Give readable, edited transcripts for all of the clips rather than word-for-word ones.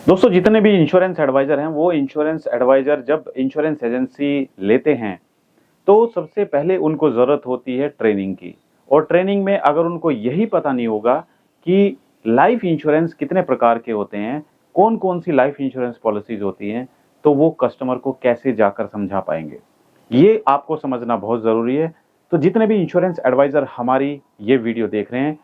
दोस्तों, जितने भी इंश्योरेंस एडवाइजर हैं, वो इंश्योरेंस एडवाइजर जब इंश्योरेंस एजेंसी लेते हैं, तो सबसे पहले उनको ज़रूरत होती है ट्रेनिंग की। और ट्रेनिंग में अगर उनको यही पता नहीं होगा कि लाइफ इंश्योरेंस कितने प्रकार के होते हैं, कौन-कौन सी लाइफ इंश्योरेंस पॉलिसीज़ होती हैं, तो वो कस्टमर को कैसे जाकर समझा पाएँगे। ये आपको समझना बहुत ज़रूरी है। तो जितने भी इंश्योरेंस एडवाइजर हमारी ये वीडियो देख रहे हैं,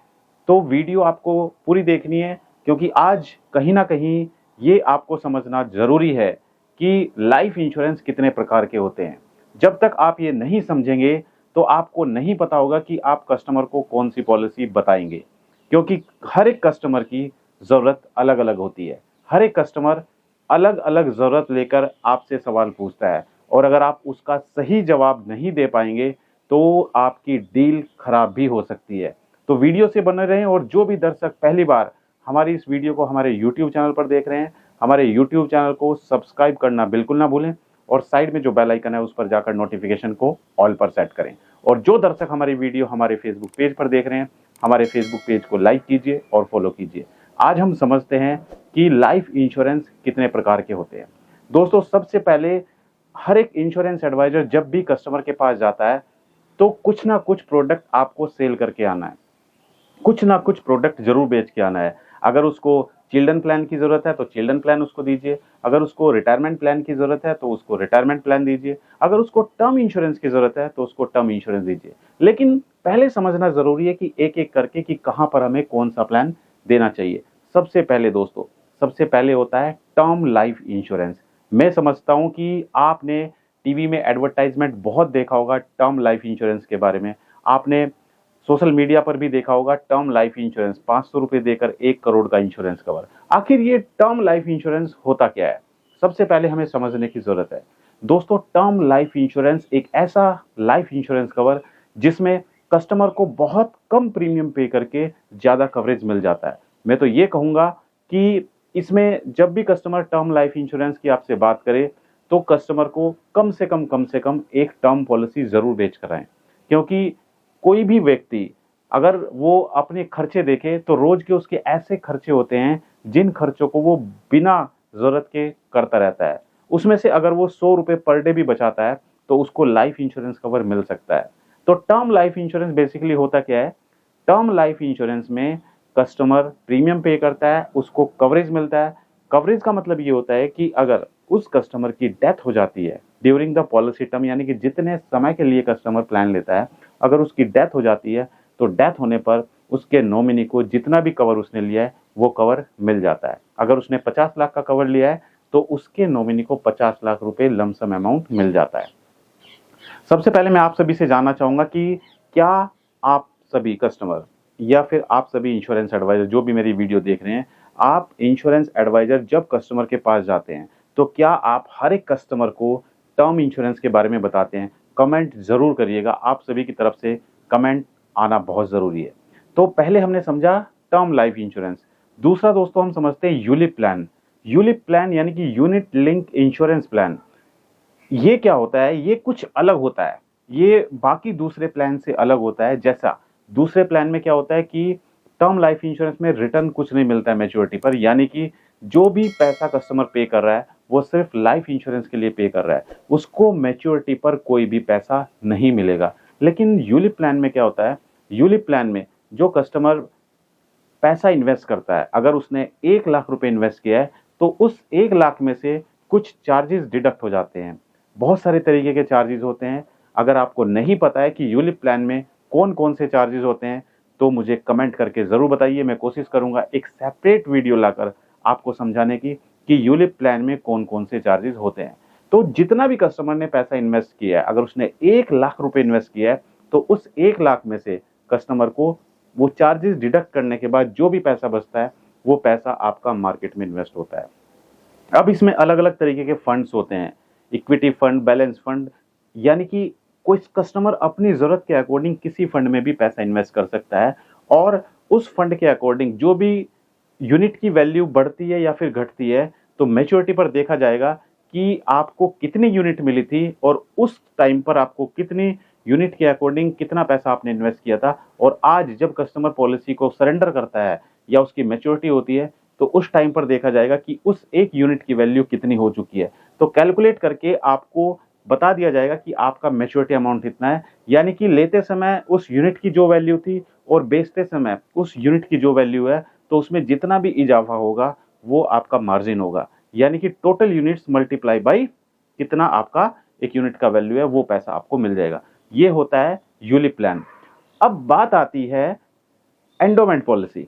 तो वीडियो आपको पूरी देखनी है, क्योंकि आज कहीं न कहीं ये आपको समझना ज़रूरी है कि लाइफ इंश्योरेंस कितने प्रकार के होते हैं। जब तक आप ये नहीं समझेंगे, तो आपको नहीं पता होगा कि आप कस्टमर को कौन-सी पॉलिसी बताएँगे। क्योंकि हर एक कस्टमर की ज़रूरत अलग-अलग होती है। हर एक कस्टमर अलग-अलग ज़रूरत लेकर आपसे सवाल पूछता है, और अगर आप उसका सही जवाब नहीं दे पाएँगे, तो आपकी डील खराब भी हो सकती है। तो वीडियो से बने रहें, और जो भी दर्शक पहली बार हमारी इस वीडियो को हमारे यूट्यूब चैनल पर देख रहे हैं, हमारे यूट्यूब चैनल को सब्सक्राइब करना बिल्कुल ना भूलें, और साइड में जो बेल आइकन है उस पर जाकर नोटिफिकेशन को ऑल पर सेट करें। और जो दर्शक हमारी वीडियो हमारे फेसबुक पेज पर देख रहे हैं, हमारे फेसबुक पेज को लाइक कीजिए और फॉलो कीजिए। आज हम समझते हैं कि लाइफ इंश्योरेंस कितने प्रकार के होते हैं। दोस्तों, सबसे पहले हर एक इंश्योरेंस एडवाइजर जब भी कस्टमर के पास जाता है, तो कुछ ना कुछ प्रोडक्ट आपको सेल करके आना है। कुछ ना कुछ प्रोडक्ट ज़रूर बेच के आना है। अगर उसको चिल्ड्रन प्लान की ज़रूरत है, तो चिल्ड्रन प्लान उसको दीजिए। अगर उसको रिटायरमेंट प्लान की ज़रूरत है, तो उसको रिटायरमेंट प्लान दीजिए। अगर उसको टर्म इंश्योरेंस की ज़रूरत है, तो उसको टर्म इंश्योरेंस दीजिए। लेकिन पहले समझना ज़रूरी है कि एक-एक करके कि कहाँ पर हमें कौन-सा प्लान देना चाहिए। सबसे पहले दोस्तों, सबसे पहले होता है टर्म लाइफ इंश्योरेंस। मैं समझता हूँ कि आपने टीवी में एडवर्टाइज़मेंट बहुत देखा होगा टर्म लाइफ इंश्योरेंस के बारे में। आपने सोशल मीडिया पर भी देखा होगा टर्म लाइफ इंश्योरेंस, 500 रुपए देकर 1 करोड़ का इंश्योरेंस कवर। आखिर ये टर्म लाइफ इंश्योरेंस होता क्या है? सबसे पहले हमें समझने की ज़रूरत है। दोस्तों, टर्म लाइफ इंश्योरेंस एक ऐसा लाइफ इंश्योरेंस कवर जिसमें कस्टमर को बहुत कम प्रीमियम पे करके ज़्यादा कवरेज मिल जाता है। मैं तो ये कहूँगा कि इसमें जब भी कस्टमर टर्म लाइफ इंश्योरेंस की आपसे बात करे, तो कस्टमर को कम से कम एक टर्म पॉलिसी ज़रूर बेच कर आएँ। क्योंकि कोई भी व्यक्ति अगर वो अपने खर्चे देखे, तो रोज के उसके ऐसे खर्चे होते हैं जिन खर्चों को वो बिना ज़रूरत के करता रहता है। उसमें से अगर वो 100 रुपए पर डे भी बचाता है, तो उसको लाइफ इंश्योरेंस कवर मिल सकता है। तो टर्म लाइफ इंश्योरेंस बेसिकली होता क्या है? टर्म लाइफ इंश्योरेंस में कस्टमर प्रीमियम पे करता है, उसको कवरेज मिलता है। कवरेज का मतलब ये होता है कि अगर उस कस्टमर की डेथ हो जाती है ड्यूरिंग द पॉलिसी टर्म, यानी कि जितने समय के लिए कस्टमर प्लान लेता है, अगर उसकी डेथ हो जाती है, तो डेथ होने पर उसके नॉमिनी को जितना भी कवर उसने लिया है, वो कवर मिल जाता है। अगर उसने 50 लाख का कवर लिया है, तो उसके नॉमिनी को 50 लाख रुपए लमसम अमाउंट मिल जाता है। सबसे पहले मैं आप सभी से जानना चाहूँगा कि क्या आप सभी कस्टमर या फिर आप सभी इंश्योरेंस एडवाइज़र जो भी मेरी वीडियो देख रहे हैं, आप इंश्योरेंस एडवाइज़र जब कस्टमर के पास जाते हैं, तो क्या आप हर एक कस्टमर को टर्म इंश्योरेंस के बारे में बताते हैं? कमेंट ज़रूर करिएगा, आप सभी की तरफ से कमेंट आना बहुत ज़रूरी है। तो पहले हमने समझा टर्म लाइफ इंश्योरेंस। दूसरा दोस्तों, हम समझते हैं यूलिप प्लान। यूलिप प्लान यानी कि यूनिट लिंक इंश्योरेंस प्लान। ये क्या होता है? ये कुछ अलग होता है। ये बाकी दूसरे प्लान से अलग होता है। जैसा दूसरे प्लान में क्या होता है कि टर्म लाइफ इंश्योरेंस में रिटर्न कुछ नहीं मिलता है मैच्योरिटी पर, यानी कि जो भी पैसा कस्टमर पे कर रहा है, वो सिर्फ लाइफ इंश्योरेंस के लिए पे कर रहा है। उसको मैच्योरिटी पर कोई भी पैसा नहीं मिलेगा। लेकिन यूलिप प्लान में क्या होता है? यूलिप प्लान में जो कस्टमर पैसा इन्वेस्ट करता है, अगर उसने 1 लाख रुपए इन्वेस्ट किया है, तो उस 1 लाख में से कुछ चार्जेस डिडक्ट हो जाते हैं। बहुत सारे तरीके के चार्जेस होते हैं। अगर आपको नहीं पता है कि यूलिप प्लान में कौन-कौन से चार्जेस होते हैं, तो मुझे कमेंट करके ज़रूर बताइए। मैं कोशिश करूँगा एक सेपरेट वीडियो लाकर आपको समझाने की कि यूलिप प्लान में कौन-कौन से चार्जेस होते हैं। तो जितना भी कस्टमर ने पैसा इन्वेस्ट किया है, अगर उसने 1 लाख रुपए इन्वेस्ट किया है, तो उस 1 लाख में से कस्टमर को वो चार्जेस डिडक्ट करने के बाद जो भी पैसा बचता है, वो पैसा आपका मार्केट में इन्वेस्ट होता है। अब इसमें अलग-अलग तरीके के फंड्स होते हैं, इक्विटी फंड, बैलेंस फंड, यानी कि कोई कस्टमर अपनी ज़रूरत के अकॉर्डिंग किसी फंड में भी पैसा इन्वेस्ट कर सकता है, और उस फंड के अकॉर्डिंग जो भी यूनिट की वैल्यू बढ़ती है या फिर घटती है, तो मैच्योरिटी पर देखा जाएगा कि आपको कितनी यूनिट मिली थी और उस टाइम पर आपको कितनी यूनिट के अकॉर्डिंग कितना पैसा आपने इन्वेस्ट किया था। और आज जब कस्टमर पॉलिसी को सरेंडर करता है या उसकी मैच्योरिटी होती है, तो उस टाइम पर देखा जाएगा कि उस एक यूनिट की वैल्यू कितनी हो चुकी है। तो कैलकुलेट करके आपको बता दिया जाएगा कि आपका मैच्योरिटी अमाउंट इतना है, यानी कि लेते समय उस यूनिट की जो वैल्यू थी और बेचते समय उस यूनिट की जो वैल्यू है, तो उसमें जितना भी इजाफा होगा वो आपका मार्जिन होगा, यानी कि टोटल यूनिट्स मल्टीप्लाई बाई कितना आपका एक यूनिट का वैल्यू है, वो पैसा आपको मिल जाएगा। ये होता है यूलिप प्लान। अब बात आती है एंडोमेंट पॉलिसी।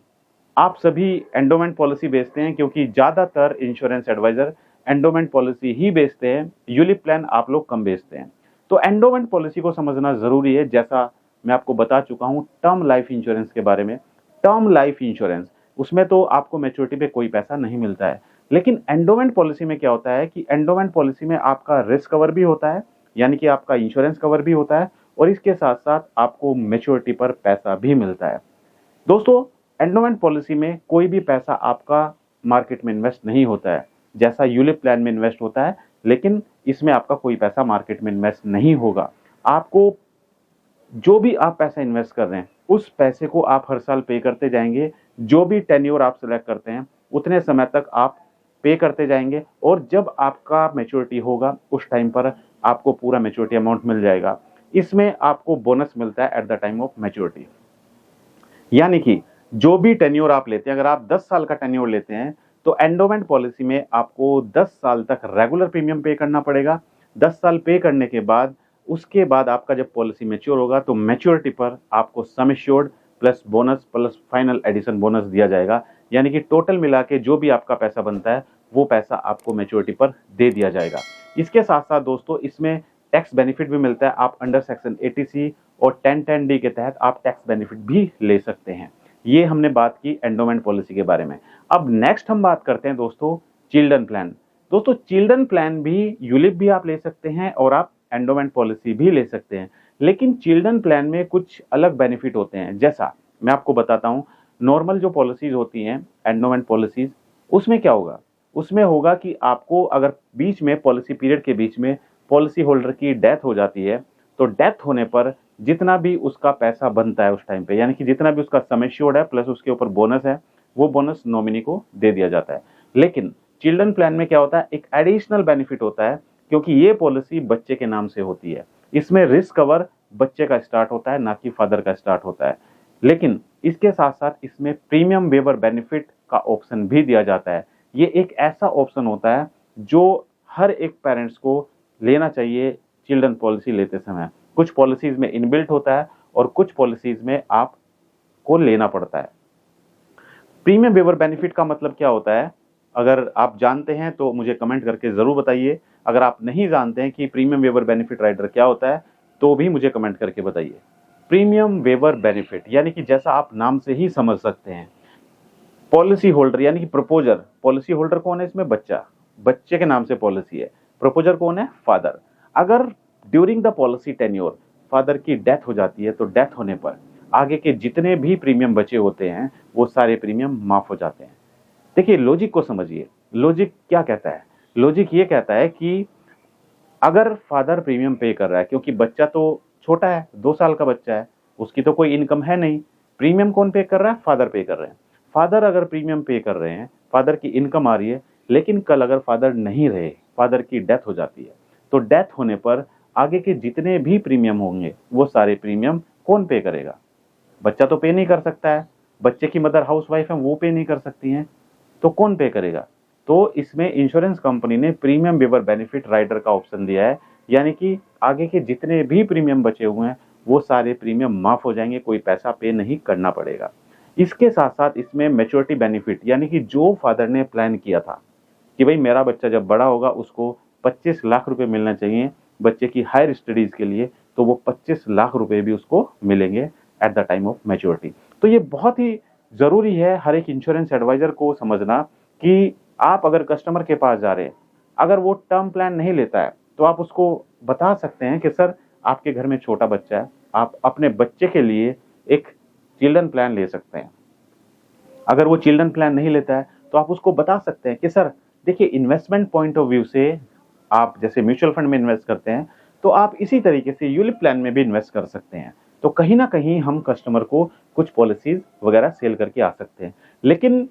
आप सभी एंडोमेंट पॉलिसी बेचते हैं, क्योंकि ज्यादातर इंश्योरेंस एडवाइजर एंडोमेंट पॉलिसी ही बेचते हैं, यूलिप प्लान आप लोग कम बेचते हैं। तो एंडोमेंट पॉलिसी को समझना जरूरी है। जैसा मैं आपको बता चुका हूं टर्म लाइफ इंश्योरेंस के बारे में, टर्म लाइफ इंश्योरेंस उसमें तो आपको मैच्योरिटी पे कोई पैसा नहीं मिलता है, लेकिन एंडोमेंट पॉलिसी में क्या होता है कि एंडोमेंट पॉलिसी में आपका रिस्क कवर भी होता है, यानी कि आपका इंश्योरेंस कवर भी होता है, और इसके साथ साथ आपको मैच्योरिटी पर पैसा भी मिलता है। दोस्तों, एंडोमेंट पॉलिसी में कोई भी पैसा आपका मार्केट में इन्वेस्ट नहीं होता है, जैसा यूलिप प्लान में इन्वेस्ट होता है, लेकिन इसमें आपका कोई पैसा मार्केट में इन्वेस्ट नहीं होगा। आपको जो भी आप पैसा इन्वेस्ट कर रहे हैं उस पैसे को आप हर साल पे करते जाएंगे। जो भी टेन्योर आप सिलेक्ट करते हैं उतने समय तक आप पे करते जाएंगे, और जब आपका मैच्योरिटी होगा उस टाइम पर आपको पूरा मैच्योरिटी अमाउंट मिल जाएगा। इसमें आपको बोनस मिलता है at the time of maturity, यानी कि जो भी टेन्योर आप लेते हैं, अगर आप 10 साल का टेन्योर लेते हैं तो एंडोमेंट पॉलिसी में आपको 10 साल तक रेगुलर प्रीमियम पे करना पड़ेगा। 10 साल पे करने के बाद उसके बाद आपका जब पॉलिसी मैच्योर होगा तो मैच्योरिटी पर आपको sum assured plus bonus plus final addition bonus दिया जाएगा, यानी कि टोटल मिला के जो भी आपका पैसा बनता है वो पैसा आपको मैच्योरिटी पर दे दिया जाएगा। इसके साथ साथ दोस्तों इसमें टैक्स बेनिफिट भी मिलता है। आप अंडर सेक्शन 80C और 1010D के तहत आप टैक्स बेनिफिट भी ले सकते हैं। ये हमने बात की एंडोमेंट पॉलिसी के बारे में। अब नेक्स्ट हम बात करते हैं दोस्तों चिल्ड्रन प्लान। दोस्तों चिल्ड्रन प्लान भी यूलिप भी आप ले सकते हैं और आप एंडोमेंट पॉलिसी भी ले सकते हैं, लेकिन चिल्ड्रन प्लान में कुछ अलग बेनिफिट होते हैं। जैसा मैं आपको बताता हूं, नॉर्मल जो पॉलिसीज होती हैं एंडोमेंट पॉलिसीज, उसमें क्या होगा, उसमें होगा कि आपको अगर बीच में पॉलिसी पीरियड के बीच में पॉलिसी होल्डर की डेथ हो जाती है, तो डेथ होने पर जितना भी उसका पैसा बनता है उस टाइम पे, यानी कि जितना भी उसका सम एश्योर्ड है प्लस उसके ऊपर बोनस है, वो बोनस नॉमिनी को दे दिया जाता है। लेकिन चिल्ड्रन प्लान में क्या होता है, एक एडिशनल बेनिफिट होता है, क्योंकि ये पॉलिसी बच्चे के नाम से होती है। इसमें रिस्क कवर बच्चे का स्टार्ट होता है, ना कि फादर का स्टार्ट होता है। लेकिन इसके साथ साथ इसमें प्रीमियम वेवर बेनिफिट का ऑप्शन भी दिया जाता है। ये एक ऐसा ऑप्शन होता है जो हर एक पेरेंट्स को लेना चाहिए चिल्ड्रन पॉलिसी लेते समय। कुछ पॉलिसीज में इनबिल्ट होता है और कुछ पॉलिसीज में आपको लेना पड़ता है। प्रीमियम वेवर बेनिफिट का मतलब क्या होता है, अगर आप जानते हैं तो मुझे कमेंट करके जरूर बताइए। अगर आप नहीं जानते हैं कि प्रीमियम वेवर बेनिफिट राइडर क्या होता है तो भी मुझे कमेंट करके बताइए। प्रीमियम वेवर बेनिफिट यानी कि जैसा आप नाम से ही समझ सकते हैं, पॉलिसी होल्डर यानी कि प्रपोजर, पॉलिसी होल्डर कौन है इसमें, बच्चा, बच्चे के नाम से पॉलिसी है। प्रपोजर कौन है, फादर। अगर during the policy tenure father की डेथ हो जाती है तो डेथ होने पर आगे के जितने भी प्रीमियम बचे होते हैं वो सारे प्रीमियम माफ हो जाते हैं। देखिए लॉजिक को समझिए, लॉजिक क्या कहता है, लॉजिक ये कहता है कि अगर फादर प्रीमियम पे कर रहा है, क्योंकि बच्चा तो छोटा है, 2 साल का बच्चा है, उसकी तो कोई इनकम है नहीं, प्रीमियम कौन पे कर रहा है, फादर पे कर रहे हैं। फादर अगर प्रीमियम पे कर रहे हैं, फादर की इनकम आ रही है, लेकिन कल अगर फादर नहीं रहे, फादर की डेथ हो जाती है, तो डेथ होने पर आगे के जितने भी प्रीमियम होंगे वो सारे प्रीमियम कौन पे करेगा, बच्चा तो पे नहीं कर सकता है, बच्चे की मदर हाउसवाइफ है वो पे नहीं कर सकती हैं, तो कौन पे करेगा। तो इसमें इंश्योरेंस कंपनी ने प्रीमियम वेवर बेनिफिट राइडर का ऑप्शन दिया है, यानी कि आगे के जितने भी प्रीमियम बचे हुए हैं वो सारे प्रीमियम माफ हो जाएंगे, कोई पैसा पे नहीं करना पड़ेगा। इसके साथ साथ इसमें मैच्योरिटी बेनिफिट, यानी कि जो फादर ने प्लान किया था कि भाई मेरा बच्चा जब बड़ा होगा उसको 25 लाख रुपए मिलना चाहिए बच्चे की हायर स्टडीज के लिए, तो वो 25 लाख रुपए भी उसको मिलेंगे at the time of maturity. तो ये बहुत ही जरूरी है हर एक इंश्योरेंस एडवाइजर को समझना कि आप अगर कस्टमर के पास जा रहे हैं, अगर वो टर्म प्लान नहीं लेता है तो आप उसको बता सकते हैं कि सर आपके घर में छोटा बच्चा है, आप अपने बच्चे के लिए एक चिल्ड्रन प्लान ले सकते हैं। अगर वो चिल्ड्रन प्लान नहीं लेता है तो आप उसको बता सकते हैं कि सर देखिए इन्वेस्टमेंट पॉइंट ऑफ व्यू से आप जैसे म्यूचुअल फंड में इन्वेस्ट करते हैं तो आप इसी तरीके से यूलिप प्लान में भी इन्वेस्ट कर सकते हैं। तो कहीं ना कहीं हम कस्टमर को कुछ पॉलिसीज वगैरह सेल करके आ सकते हैं। लेकिन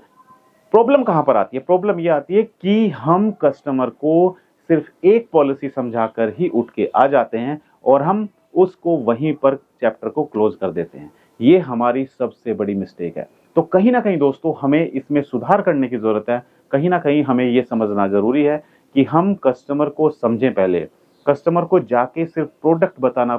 प्रॉब्लम कहां पर आती है? प्रॉब्लम ये आती है कि हम कस्टमर को सिर्फ एक पॉलिसी समझाकर ही उठ के आ जाते हैं और हम उसको वहीं पर चैप्टर को क्लोज कर देते हैं। ये हमारी सबसे बड़ी मिस्टेक है। तो कहीं ना कहीं दोस्तों हमें इसमें सुधार करने की जरूरत है। कहीं ना कहीं हमें ये समझना जरूरी है कि हम कस्टमर को समझें पहले। कस्टमर को जाके सिर्फ प्रोडक्ट बताना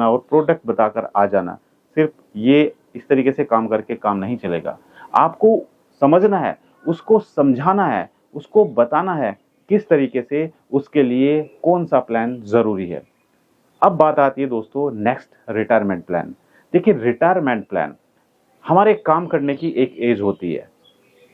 और प्रोडक्ट बताकर आ जाना, सिर्फ ये इस तरीके से काम करके काम नहीं चलेगा। आपको समझना है, उसको समझाना है, उसको बताना है किस तरीके से उसके लिए कौन सा प्लान जरूरी है। अब बात आती है दोस्तों नेक्स्ट, रिटायरमेंट प्लान। देखिए रिटायरमेंट प्लान, हमारे काम करने की एक एज होती है।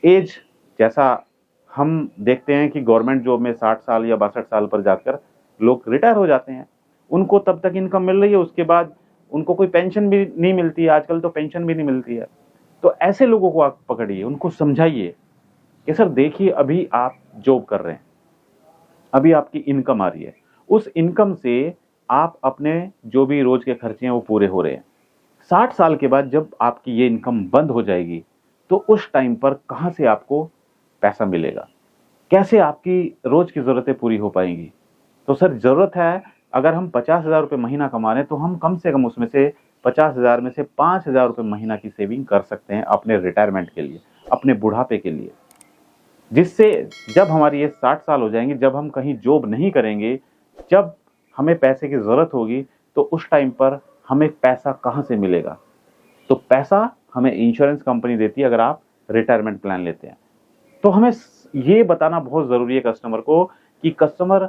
एज जैसा हम देखते हैं कि गवर्नमेंट जॉब में 60 साल या 62 साल पर जाकर लोग रिटायर हो जाते हैं। उनको तब तक इनकम मिल रही है, उसके बाद उनको कोई पेंशन भी नहीं मिलती है। आजकल तो पेंशन भी नहीं मिलती है। तो ऐसे लोगों को आप पकड़िए, उनको समझाइए कि सर देखिए अभी आप जॉब कर रहे हैं, अभी आपकी इनकम आ रही है, उस इनकम से आप अपने जो भी रोज के खर्चे हैं वो पूरे हो रहे हैं। 60 साल के बाद जब आपकी ये इनकम बंद हो जाएगी तो उस टाइम पर कहां से आपको पैसा मिलेगा? कैसे आपकी रोज की जरूरतें पूरी हो पाएंगी? तो सर जरूरत है, अगर हम 50,000 रुपये महीना कमा रहे हैं तो हम कम से कम उसमें से 50,000 में से 5,000 रुपये महीना की सेविंग कर सकते हैं अपने रिटायरमेंट के लिए, अपने बुढ़ापे के लिए। जिससे जब हमारी ये 60 साल हो जाएंगे, जब हम कहीं जॉब नहीं करेंगे, जब हमें पैसे की जरूरत होगी, तो उस टाइम पर हमें पैसा कहां से मिलेगा? तो पैसा हमें इंश्योरेंस कंपनी देती है अगर आप रिटायरमेंट प्लान लेते हैं। तो हमें ये बताना बहुत जरूरी है कस्टमर को कि कस्टमर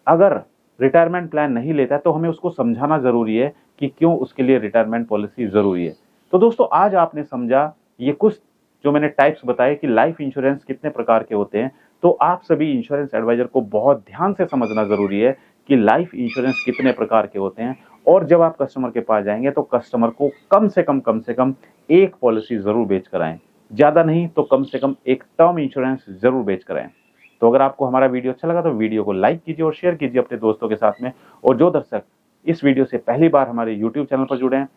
अगर रिटायरमेंट प्लान नहीं लेता है तो हमें उसको समझाना जरूरी है कि क्यों उसके लिए रिटायरमेंट पॉलिसी जरूरी है। तो दोस्तों आज आपने समझा ये कुछ जो मैंने टाइप्स बताए कि लाइफ इंश्योरेंस कितने प्रकार के होते हैं। तो आप सभी इंश्योरेंस एडवाइजर को बहुत ध्यान से समझना जरूरी है कि लाइफ इंश्योरेंस कितने प्रकार के होते हैं। और जब आप कस्टमर के पास जाएंगे तो कस्टमर को कम से कम एक पॉलिसी जरूर बेच कर आएं, ज्यादा नहीं तो कम से कम एक टर्म इंश्योरेंस जरूर बेच कर आएं। तो अगर आपको हमारा वीडियो अच्छा लगा तो वीडियो को लाइक कीजिए और शेयर कीजिए अपने दोस्तों के साथ में। और जो दर्शक इस वीडियो से पहली बार हमारे यूट्यूब चैनल पर जुड़े हैं,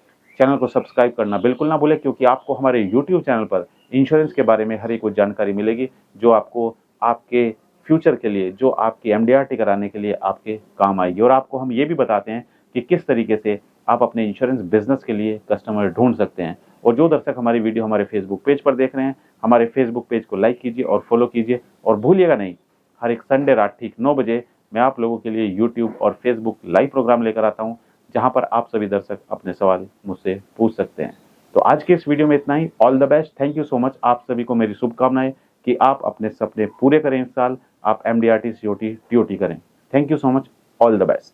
चैनल को सब्सक्राइब करना बिल्कुल ना भूलें, क्योंकि आपको हमारे यूट्यूब चैनल पर इंश्योरेंस के बारे में हर एक जानकारी मिलेगी जो आपको आपके फ्यूचर के लिए, जो आपकी एमडीआरटी कराने के लिए आपके काम आएगी। और आपको हम ये भी बताते हैं कि किस तरीके से आप अपने इंश्योरेंस बिजनेस के लिए कस्टमर ढूंढ सकते हैं। और जो दर्शक हमारी वीडियो हमारे फेसबुक पेज पर देख रहे हैं, हमारे फेसबुक पेज को लाइक कीजिए और फॉलो कीजिए। और भूलिएगा नहीं, हर एक संडे रात ठीक 9 बजे मैं आप लोगों के लिए यूट्यूब और फेसबुक लाइव प्रोग्राम लेकर आता हूं, जहां पर आप सभी दर्शक अपने सवाल मुझसे पूछ सकते हैं। तो आज के इस वीडियो में इतना ही। All the best, thank you so much. आप सभी को मेरी शुभकामनाएं कि आप अपने सपने पूरे करें इस साल, आप एमडीआरटी सीओटी टीओटी करें। Thank you so much, all the best.